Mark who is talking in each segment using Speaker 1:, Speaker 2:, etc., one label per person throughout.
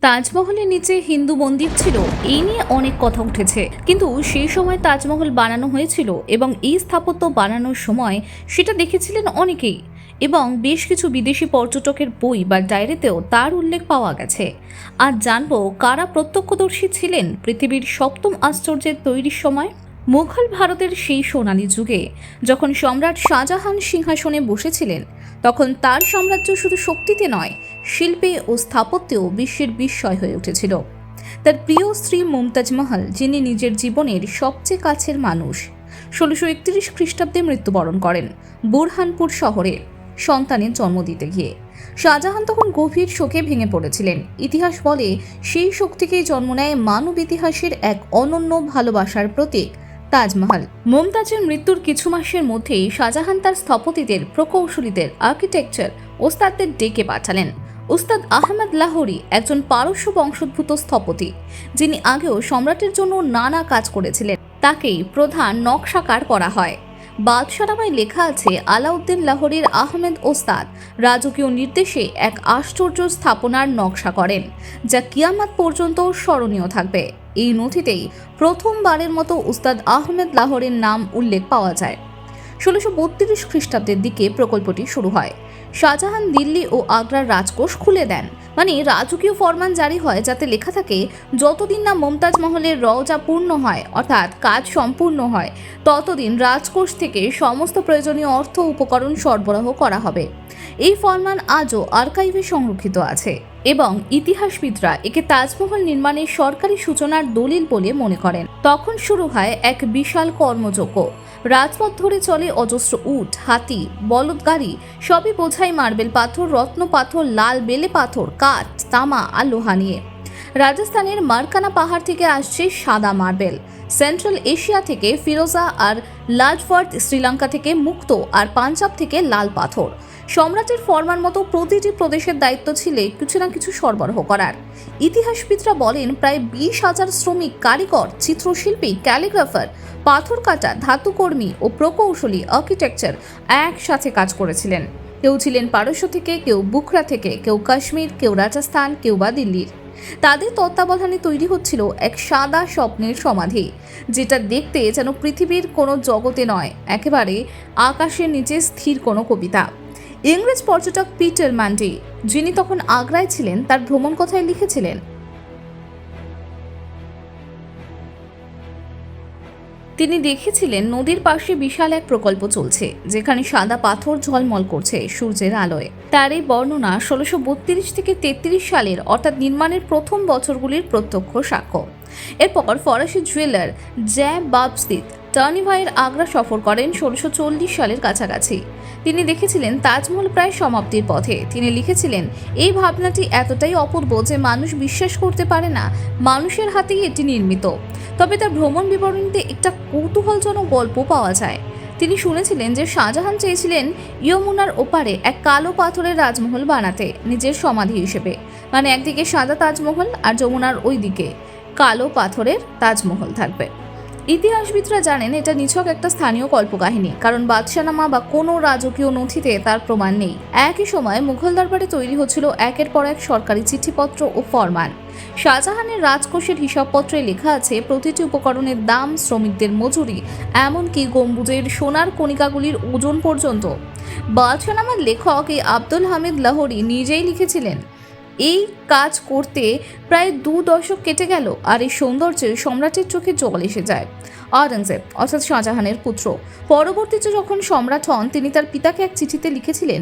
Speaker 1: তাজমহলের নিচে হিন্দু মন্দির ছিল, এই নিয়ে অনেক কথা উঠেছে। কিন্তু সেই সময় তাজমহল বানানো হয়েছিল এবং এই স্থাপত্য বানানোর সময় সেটা দেখেছিলেন অনেকেই, এবং বেশ কিছু বিদেশি পর্যটকের বই বা ডায়েরিতেও তার উল্লেখ পাওয়া গেছে। আজ জানবো কারা প্রত্যক্ষদর্শী ছিলেন পৃথিবীর সপ্তম আশ্চর্যের তৈরির সময়। মুঘল ভারতের সেই সোনালী যুগে যখন সম্রাট শাহজাহান সিংহাসনে বসেছিলেন, তখন তার সাম্রাজ্য শুধু শক্তিতে নয়, শিল্পে ও স্থাপত্যেও বিশ্বের বিস্ময় হয়ে উঠেছিল। তার প্রিয় স্ত্রী মুমতাজ মহল, যিনি নিজের জীবনের সবচেয়ে কাছের মানুষ, 1631 খ্রিস্টাব্দে মৃত্যুবরণ করেন বুরহানপুর শহরে সন্তানের জন্ম দিতে গিয়ে। শাহজাহান তখন গভীর শোকে ভেঙে পড়েছিলেন। ইতিহাস বলে সেই শোক থেকেই জন্ম নেয় মানব ইতিহাসের এক অনন্য ভালোবাসার প্রতীক তাজমহল। মুমতাজের মৃত্যুর কিছু মাসের মধ্যেই শাহজাহান তার স্থপতিদের, প্রকৌশলীদের, আর্কিটেকচার ওস্তাদদের ডেকে পাঠালেন। উস্তাদ আহমেদ লাহোরি একজন পারস্য বংশোদ্ভূত স্থপতি, যিনি আগেও সম্রাটের জন্য নানা কাজ করেছিলেন। তাকেই প্রধান নকশাকার করা হয়। বাদশাহনামায় লেখা আছে, আলাউদ্দিন লাহোরির আহমেদ ওস্তাদ রাজকীয় নির্দেশে এক আশ্চর্য স্থাপনার নকশা করেন, যা কিয়ামত পর্যন্ত স্মরণীয় থাকবে। এই নথিতেই প্রথমবারের মতো উস্তাদ আহমেদ লাহোরের নাম উল্লেখ পাওয়া যায়। 1632 খ্রিস্টাব্দের দিকে প্রকল্পটি শুরু হয়। শাহজাহান দিল্লি ও আগ্রার রাজকোষ খুলে দেন, মানে রাজকীয় ফরমান জারি হয়, যাতে লেখা থাকে যতদিন না মুমতাজ মহলের রওজা পূর্ণ হয়, অর্থাৎ কাজ সম্পূর্ণ হয়, ততদিন রাজকোষ থেকে সমস্ত প্রয়োজনীয় অর্থ উপকরণ সরবরাহ করা হবে। এই ফরমান আজও আর্কাইভে সংরক্ষিত আছে এবং ইতিহাসবিদরা একে তাজমহল নির্মাণের সরকারি সূচনার দলিল বলে মনে করেন। তখন শুরু হয় এক বিশাল কর্মযজ্ঞ। রাজপথ ধরে চলে অজস্র উট, হাতি, বলদ গাড়ি, সবই বোঝাই মার্বেল পাথর, রত্ন পাথর, লাল বেলে পাথর, কাঠ, তামা আর লোহা নিয়ে। রাজস্থানের মারকানা পাহাড় থেকে আসছে সাদা মার্বেল, সেন্ট্রাল এশিয়া থেকে ফিরোজা আর লাজফর্ট, শ্রীলঙ্কা থেকে মুক্ত আর পাঞ্জাব থেকে লাল পাথর। সম্রাটের ফরমান মতো প্রতিটি প্রদেশের দায়িত্ব ছিল কিছু না কিছু সরবরাহ করার। ইতিহাসবিদরা বলেন প্রায় 20,000 শ্রমিক, কারিগর, চিত্রশিল্পী, ক্যালিগ্রাফার, পাথর কাটা, ধাতুকর্মী ও প্রকৌশলী, আর্কিটেকচার একসাথে কাজ করেছিলেন। কেউ ছিলেন পারস্য থেকে, কেউ বুখরা থেকে, কেউ কাশ্মীর, কেউ রাজস্থান, কেউ বা দিল্লির। তাদের তত্ত্বাবধানে তৈরি হচ্ছিল এক সাদা স্বপ্নের সমাধি, যেটা দেখতে যেন পৃথিবীর কোনো জগতে নয়, একেবারে আকাশের নিচে স্থির কোনো কবিতা। ইংরেজ পর্যটক পিটার ম্যান্ডি, যিনি তখন আগ্রায় ছিলেন, তার ভ্রমণ কথায় লিখেছিলেন, তিনি দেখেছিলেন নদীর পাশে বিশাল এক প্রকল্প চলছে, যেখানে সাদা পাথর ঝলমল করছে সূর্যের আলোয়। তার এই বর্ণনা 1632 থেকে 33 সালের, অর্থাৎ নির্মাণের প্রথম বছরগুলির প্রত্যক্ষ সাক্ষ্য। এরপর ফরাসি জুয়েলার জ্যা বাপস্তিত টার্নিভাইয়ের আগ্রা সফর করেন 1640 সালের কাছাকাছি। তিনি দেখেছিলেন তাজমহল প্রায় সমাপ্তির পথে। তিনি লিখেছিলেন, এই ভাবনাটি এতটাই অপূর্ব যে মানুষ বিশ্বাস করতে পারে না মানুষের হাতেই এটি নির্মিত। তবে তার ভ্রমণ বিবরণীতে একটা কৌতূহলজনক গল্প পাওয়া যায়। তিনি শুনেছিলেন যে শাহজাহান চেয়েছিলেন ইয়মুনার ওপারে এক কালো পাথরের রাজমহল বানাতে, নিজের সমাধি হিসেবে। মানে একদিকে সাদা তাজমহল আর যমুনার ওই দিকে কালো পাথরের তাজমহল থাকবে। ইতিহাসবিদরা জানেন এটা নিছক একটা স্থানীয় কল্পকাহিনী, কারণ বাদশাহনামা বা কোনো রাজকীয় নথিতে তার প্রমাণ নেই। একই সময় মুঘল দরবারে তৈরি হচ্ছিল একের পর এক সরকারি চিঠিপত্র ও ফরমান। শাহজাহানের রাজকোষের হিসাবপত্রে লেখা আছে প্রতিটি উপকরণের দাম, শ্রমিকদের মজুরি, এমনকি গম্বুজের সোনার কণিকাগুলির ওজন পর্যন্ত। বাদশাহনামার লেখক এই আব্দুল হামিদ লাহোরি নিজেই লিখেছিলেন, এই কাজ করতে প্রায় 2 দশক কেটে গেল, আর এই সৌন্দর্যে সম্রাটের চোখে জল এসে যায়। আওরঙ্গজেব, অর্থাৎ শাহজাহানের পুত্র, পরবর্তীতে যখন সম্রাট হন, তিনি তার পিতাকে এক চিঠিতে লিখেছিলেন,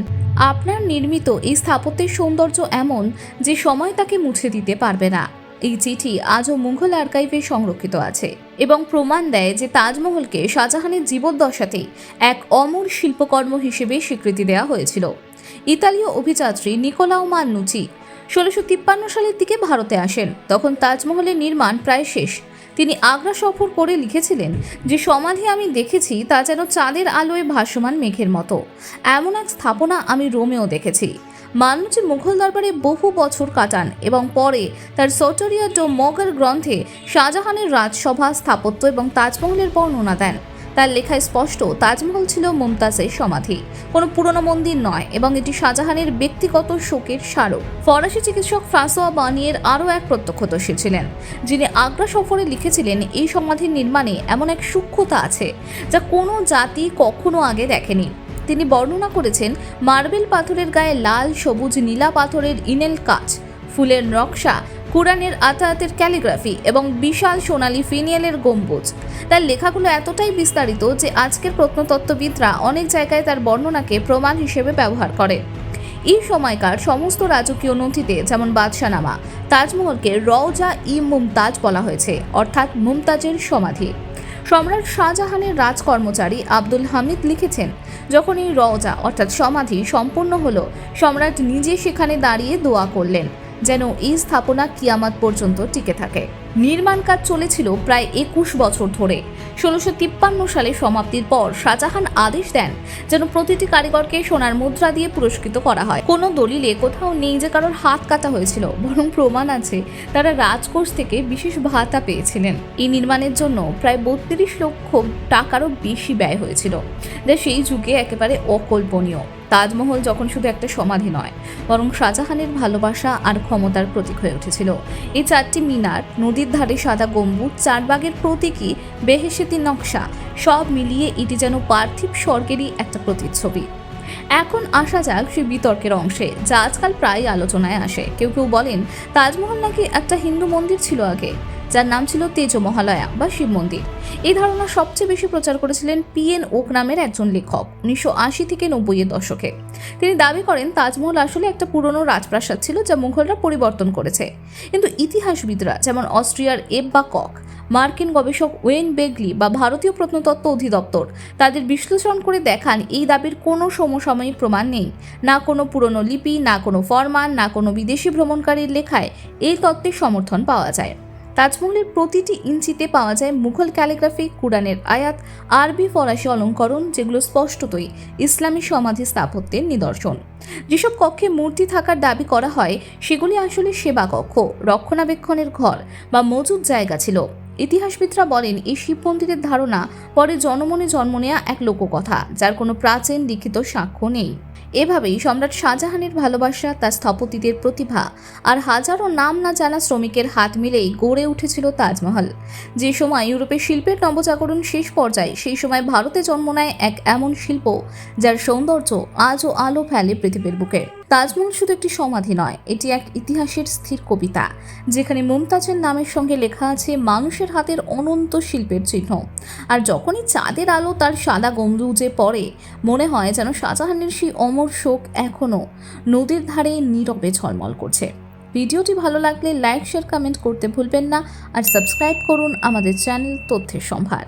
Speaker 1: আপনার নির্মিত এই স্থাপত্যের সৌন্দর্য এমন যে সময় তাকে মুছে দিতে পারবে না। এই চিঠি আজও মুঘল আর্কাইভে সংরক্ষিত আছে এবং প্রমাণ দেয় যে তাজমহলকে শাহজাহানের জীবদ্দশাতেই এক অমর শিল্পকর্ম হিসেবে স্বীকৃতি দেওয়া হয়েছিল। ইতালীয় অভিযাত্রী নিকোলাও মান্নুচি 1653 সালের দিকে ভারতে আসেন। তখন তাজমহলের নির্মাণ প্রায় শেষ। তিনি আগ্রা সফর করে লিখেছিলেন যে সমাধি আমি দেখেছি তা যেন চাঁদের আলোয় ভাসমান মেঘের মতো। এমন এক স্থাপনা আমি রোমেও দেখেছি। মান্নুচি মুঘল দরবারে বহু বছর কাটান এবং পরে তার সটোরিয়া ডো মোগল গ্রন্থে শাহজাহানের রাজসভা, স্থাপত্য এবং তাজমহলের বর্ণনা দেন। তার লেখায় স্পষ্ট তাজমহল ছিল মুমতাজের সমাধি, কোনো পুরনো মন্দির নয়, এবং এটি শাহজাহানের ব্যক্তিগত শোকের স্মারক। ফরাসি চিকিৎসক ফ্রাঁসোয়া বার্নিয়ের আরও এক প্রত্যক্ষদর্শী ছিলেন, যিনি আগ্রা সফরে লিখেছিলেন এই সমাধির নির্মাণে এমন এক সূক্ষ্মতা আছে যা কোনো জাতি কখনো আগে দেখেনি। তিনি বর্ণনা করেছেন মার্বেল পাথরের গায়ে লাল, সবুজ, নীলা পাথরের ইনেল কাজ, ফুলের নকশা, কুরআনের আতায়াতের ক্যালিগ্রাফি এবং বিশাল সোনালী ফিনিয়ালের গম্বুজ। তার লেখাগুলো এতটাই বিস্তারিত যে আজকের প্রত্নতত্ত্ববিদরা অনেক জায়গায় তার বর্ণনাকে প্রমাণ হিসেবে ব্যবহার করে। এই সময়কার সমস্ত রাজকীয় নথিতে, যেমন বাদশাহনামা, তাজমহলকে রওজা ই মুমতাজ বলা হয়েছে, অর্থাৎ মুমতাজের সমাধি। সম্রাট শাহজাহানের রাজকর্মচারী আব্দুল হামিদ লিখেছেন, যখন এই রওজা অর্থাৎ সমাধি সম্পূর্ণ হলো, সম্রাট নিজে সেখানে দাঁড়িয়ে দোয়া করলেন যেন এই স্থাপনা কিয়ামত পর্যন্ত টিকে থাকে। নির্মাণ কাজ চলেছিল প্রায় 21 বছর ধরে। 1653 সালে সমাপ্তির পর শাহজাহান আদেশ দেন যেন প্রতিটি কারিগরকে সোনার মুদ্রা দিয়ে পুরস্কৃত করা হয়। কোনো দলিলে কোথাও নেই যে কারোর হাত কাটা হয়েছিল, বরং প্রমাণ আছে তারা রাজকোষ থেকে বিশেষ ভাতা পেয়েছিলেন। এই নির্মাণের জন্য প্রায় 32 লক্ষ টাকারও বেশি ব্যয় হয়েছিল, যা সেই যুগে একেবারে অকল্পনীয়। তাজমহল যখন শুধু একটা সমাধি নয়, বরং শাহজাহানের ভালোবাসা আর ক্ষমতার প্রতীক হয়ে উঠেছিল। এই 4টি মিনার, নদীর ধারে সাদা গম্বুজ, চারবাগের প্রতীকী বেহেশতি নকশা, সব মিলিয়ে এটি যেন পার্থিব স্বর্গেরই একটা প্রতিচ্ছবি। এখন আসা যাক সেই বিতর্কের অংশে, যা আজকাল প্রায় আলোচনায় আসে। কেউ কেউ বলেন তাজমহল নাকি একটা হিন্দু মন্দির ছিল আগে, যার নাম ছিল তেজ মহালয়া বা শিব মন্দির। এই ধারণা সবচেয়ে বেশি প্রচার করেছিলেন PN ওক নামের একজন লেখক 1980 থেকে 90-এর দশকে। তিনি দাবি করেন তাজমহল আসলে একটা পুরনো রাজপ্রাসাদ ছিল, যা মুঘলরা পরিবর্তন করেছে। কিন্তু ইতিহাসবিদরা যেমন অস্ট্রিয়ার এব্বা কক, মার্কিন গবেষক ওয়েন বেগলি বা ভারতীয় প্রত্নতত্ত্ব অধিদপ্তর তাদের বিশ্লেষণ করে দেখান এই দাবির কোনো সমসাময়িক প্রমাণ নেই। না কোনো পুরনো লিপি, না কোনো ফরমান, না কোনো বিদেশি ভ্রমণকারীর লেখায় এই তত্ত্বের সমর্থন পাওয়া যায়। তাজমহলের প্রতিটি ইঞ্চিতে পাওয়া যায় মুঘল ক্যালিগ্রাফি, কুরআনের আয়াত, আরবি ফরাসি অলঙ্করণ, যেগুলো স্পষ্টতই ইসলামী সমাধি স্থাপত্যের নিদর্শন। যেসব কক্ষে মূর্তি থাকার দাবি করা হয় সেগুলি আসলে সেবা কক্ষ, রক্ষণাবেক্ষণের ঘর বা মজুদ জায়গা ছিল। ইতিহাসবিদরা বলেন এই শিব মন্দিরের ধারণা পরে জনমনে জন্ম নেয়া এক লোককথা, যার কোনো প্রাচীন লিখিত সাক্ষ্য নেই। এভাবেই সম্রাট শাহজাহানের ভালোবাসা, তার স্থপতিদের প্রতিভা আর হাজারো নাম না জানা শ্রমিকের হাত মিলেই গড়ে উঠেছিল তাজমহল। যে সময় ইউরোপের শিল্পের নবজাগরণ শেষ পর্যায়ে, সেই সময় ভারতে জন্ম নেয় এক এমন শিল্প যার সৌন্দর্য আজও আলো ফেলে পৃথিবীর বুকে। তাজমহল শুধু একটি সমাধি নয়, এটি এক ইতিহাসের স্থির কবিতা, যেখানে মুমতাজের নামের সঙ্গে লেখা আছে মানুষের হাতের অনন্ত শিল্পের চিহ্ন। আর যখনই চাঁদের আলো তার সাদা গম্বুজে পড়ে, মনে হয় যেন শাহজাহানের সেই অমর শোক এখনও নদীর ধারে নীরবে ঝলমল করছে। ভিডিওটি ভালো লাগলে লাইক, শেয়ার, কমেন্ট করতে ভুলবেন না, আর সাবস্ক্রাইব করুন আমাদের চ্যানেল তথ্যের সম্ভার।